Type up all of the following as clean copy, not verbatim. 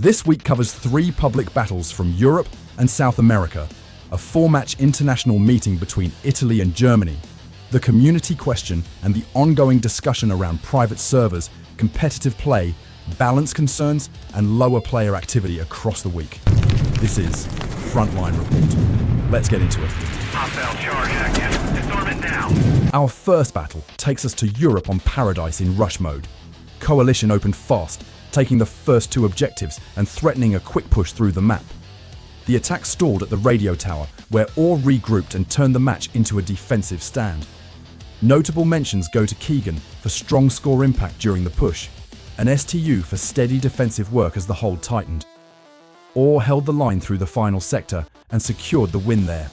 This week covers 3 public battles from Europe and South America, a 4-match international meeting between Italy and Germany, the community question and the ongoing discussion around private servers, competitive play, balance concerns and lower player activity across the week. This is Frontline Report. Let's get into it. Hostile charge active. Disarm it now. Our first battle takes us to Europe on Paradise in rush mode. Coalition opened fast, taking the first 2 objectives and threatening a quick push through the map. The attack stalled at the radio tower, where all regrouped and turned the match into a defensive stand. Notable mentions go to Keegan for strong score impact during the push, and STU for steady defensive work as the hold tightened. Orr held the line through the final sector and secured the win there.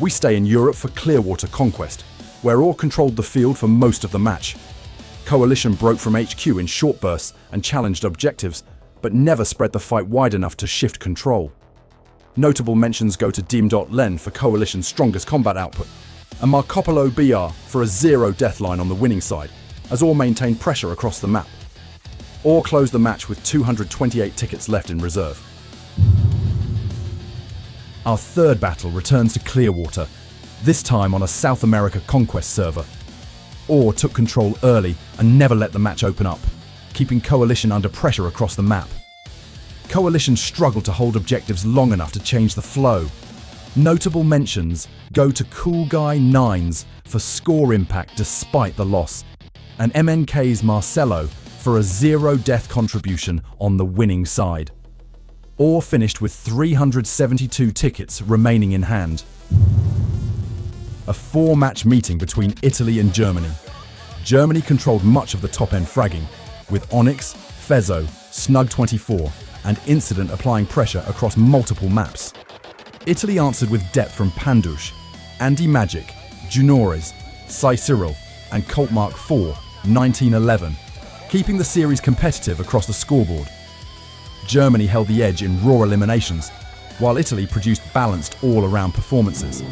We stay in Europe for Clearwater Conquest, where Orr controlled the field for most of the match. Coalition broke from HQ in short bursts and challenged objectives, but never spread the fight wide enough to shift control. Notable mentions go to Dim.Len for Coalition's strongest combat output, and Marcopolo BR for a 0 deathline on the winning side, as Orr maintained pressure across the map. Orr closed the match with 228 tickets left in reserve. Our third battle returns to Clearwater, this time on a South America Conquest server. Orr took control early and never let the match open up, keeping Coalition under pressure across the map. Coalition struggled to hold objectives long enough to change the flow. Notable mentions go to Cool Guy 9s for score impact despite the loss, and MNK's Marcelo for a 0 death contribution on the winning side. Orr finished with 372 tickets remaining in hand. A 4-match meeting between Italy and Germany. Germany controlled much of the top-end fragging, with Onyx, Fezzo, Snug24 and Incident applying pressure across multiple maps. Italy answered with depth from Pandush, Andy Magic, Junores, Sai Cyril and Colt Mark IV, 1911, keeping the series competitive across the scoreboard. Germany held the edge in raw eliminations, while Italy produced balanced all-around performances.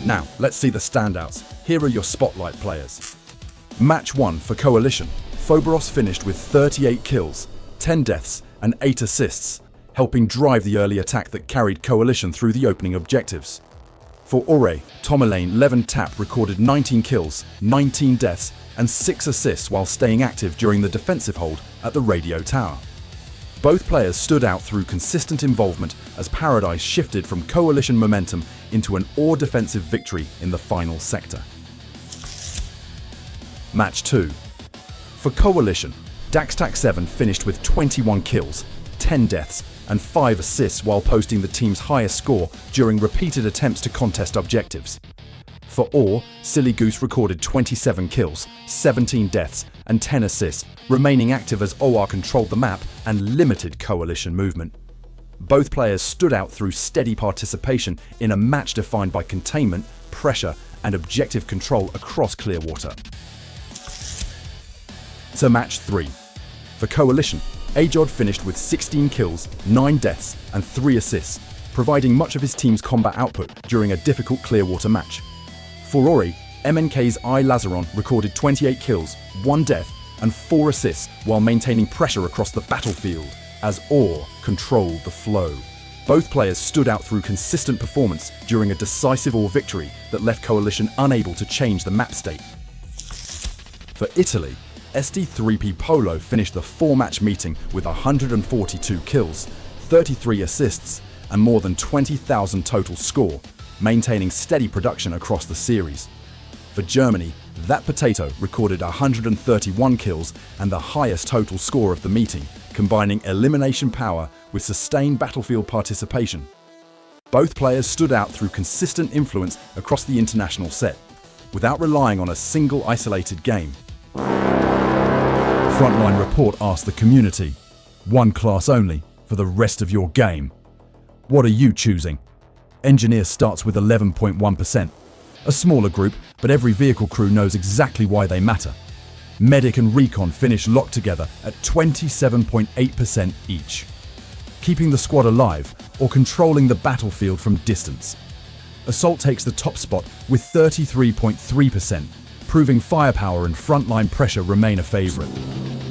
Now, let's see the standouts. Here are your spotlight players. Match 1 for Coalition. Phobos finished with 38 kills, 10 deaths and 8 assists, helping drive the early attack that carried Coalition through the opening objectives. For Orre, Tomalane Levin Tap recorded 19 kills, 19 deaths and 6 assists while staying active during the defensive hold at the radio tower. Both players stood out through consistent involvement as Paradise shifted from Coalition momentum into an Orr defensive victory in the final sector. Match 2. For Coalition, Daxtac7 finished with 21 kills, 10 deaths and 5 assists while posting the team's highest score during repeated attempts to contest objectives. For Orr, Silly Goose recorded 27 kills, 17 deaths and 10 assists, remaining active as OR controlled the map and limited Coalition movement. Both players stood out through steady participation in a match defined by containment, pressure and objective control across Clearwater. To match 3. For Coalition, Ajod finished with 16 kills, 9 deaths and 3 assists, providing much of his team's combat output during a difficult Clearwater match. For Ori, MNK's I Lazaron recorded 28 kills, 1 death and 4 assists while maintaining pressure across the battlefield as Orr controlled the flow. Both players stood out through consistent performance during a decisive Orr victory that left Coalition unable to change the map state. For Italy, SD3P Polo finished the 4-match meeting with 142 kills, 33 assists and more than 20,000 total score, maintaining steady production across the series. For Germany, That Potato recorded 131 kills and the highest total score of the meeting, combining elimination power with sustained battlefield participation. Both players stood out through consistent influence across the international set, without relying on a single isolated game. Frontline Report asked the community, one class only for the rest of your game. What are you choosing? Engineer starts with 11.1%. A smaller group, but every vehicle crew knows exactly why they matter. Medic and Recon finish locked together at 27.8% each. Keeping the squad alive or controlling the battlefield from distance. Assault takes the top spot with 33.3%, proving firepower and frontline pressure remain a favourite.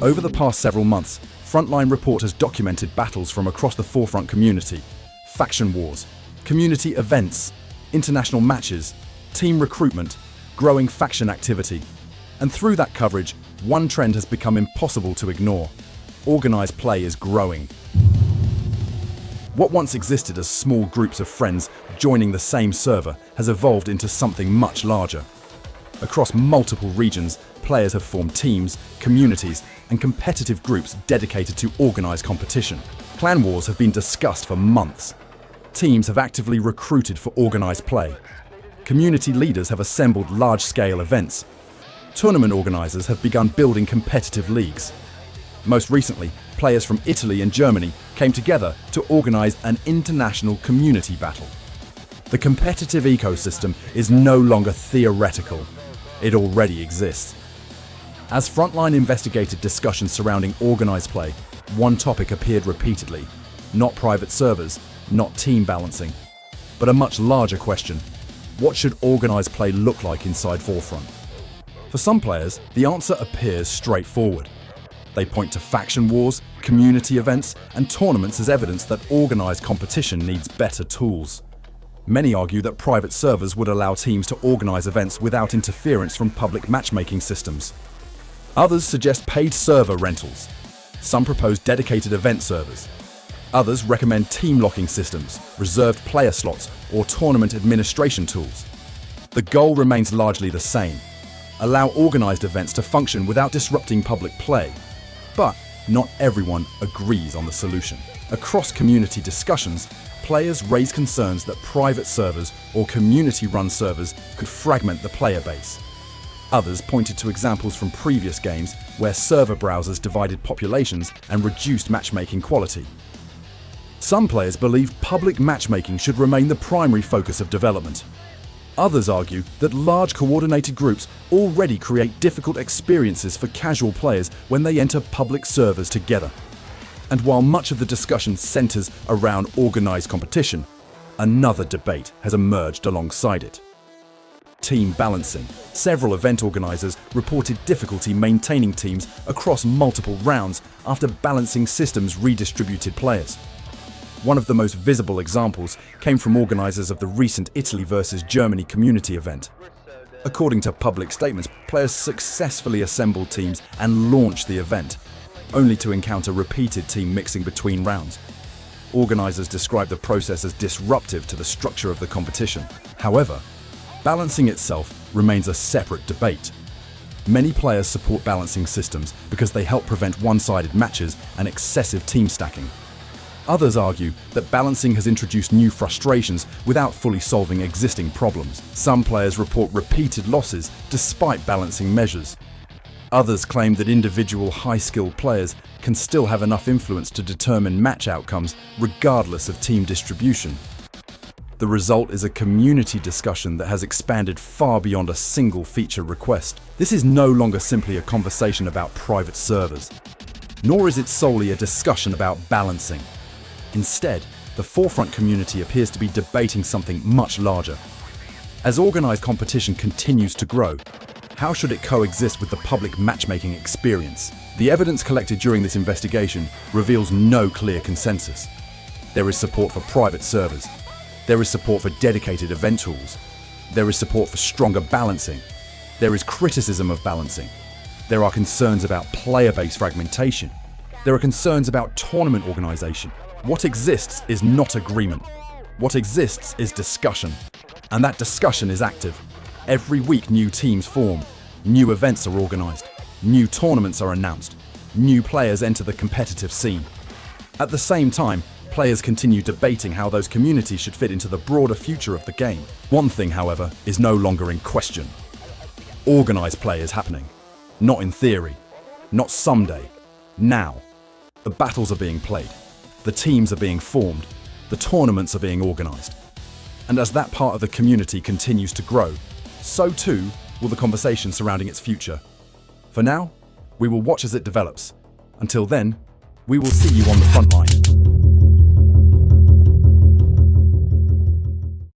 Over the past several months, Frontline Report has documented battles from across the Forefront community, faction wars, community events, international matches, team recruitment, growing faction activity. And through that coverage, one trend has become impossible to ignore. Organized play is growing. What once existed as small groups of friends joining the same server has evolved into something much larger. Across multiple regions, players have formed teams, communities, and competitive groups dedicated to organized competition. Clan wars have been discussed for months. Teams have actively recruited for organized play. Community leaders have assembled large-scale events. Tournament organizers have begun building competitive leagues. Most recently, players from Italy and Germany came together to organize an international community battle. The competitive ecosystem is no longer theoretical. It already exists. As Frontline investigated discussions surrounding organized play, one topic appeared repeatedly: not private servers, not team balancing, but a much larger question: what should organized play look like inside Forefront? For some players, the answer appears straightforward. They point to faction wars, community events, and tournaments as evidence that organized competition needs better tools. Many argue that private servers would allow teams to organize events without interference from public matchmaking systems. Others suggest paid server rentals. Some propose dedicated event servers. Others recommend team locking systems, reserved player slots, or tournament administration tools. The goal remains largely the same: allow organized events to function without disrupting public play. But not everyone agrees on the solution. Across community discussions, players raise concerns that private servers or community-run servers could fragment the player base. Others pointed to examples from previous games where server browsers divided populations and reduced matchmaking quality. Some players believe public matchmaking should remain the primary focus of development. Others argue that large coordinated groups already create difficult experiences for casual players when they enter public servers together. And while much of the discussion centers around organized competition, another debate has emerged alongside it: team balancing. Several event organizers reported difficulty maintaining teams across multiple rounds after balancing systems redistributed players. One of the most visible examples came from organizers of the recent Italy versus Germany community event. According to public statements, players successfully assembled teams and launched the event, only to encounter repeated team mixing between rounds. Organizers described the process as disruptive to the structure of the competition. However, balancing itself remains a separate debate. Many players support balancing systems because they help prevent one-sided matches and excessive team stacking. Others argue that balancing has introduced new frustrations without fully solving existing problems. Some players report repeated losses despite balancing measures. Others claim that individual high-skilled players can still have enough influence to determine match outcomes regardless of team distribution. The result is a community discussion that has expanded far beyond a single feature request. This is no longer simply a conversation about private servers, nor is it solely a discussion about balancing. Instead, the Forefront community appears to be debating something much larger. As organized competition continues to grow, how should it coexist with the public matchmaking experience? The evidence collected during this investigation reveals no clear consensus. There is support for private servers. There is support for dedicated event tools. There is support for stronger balancing. There is criticism of balancing. There are concerns about player-based fragmentation. There are concerns about tournament organization. What exists is not agreement. What exists is discussion. And that discussion is active. Every week new teams form, new events are organized, new tournaments are announced, new players enter the competitive scene. At the same time, players continue debating how those communities should fit into the broader future of the game. One thing, however, is no longer in question. Organized play is happening. Not in theory. Not someday. Now. The battles are being played. The teams are being formed. The tournaments are being organized. And as that part of the community continues to grow, so too will the conversation surrounding its future. For now, we will watch as it develops. Until then, we will see you on the front line.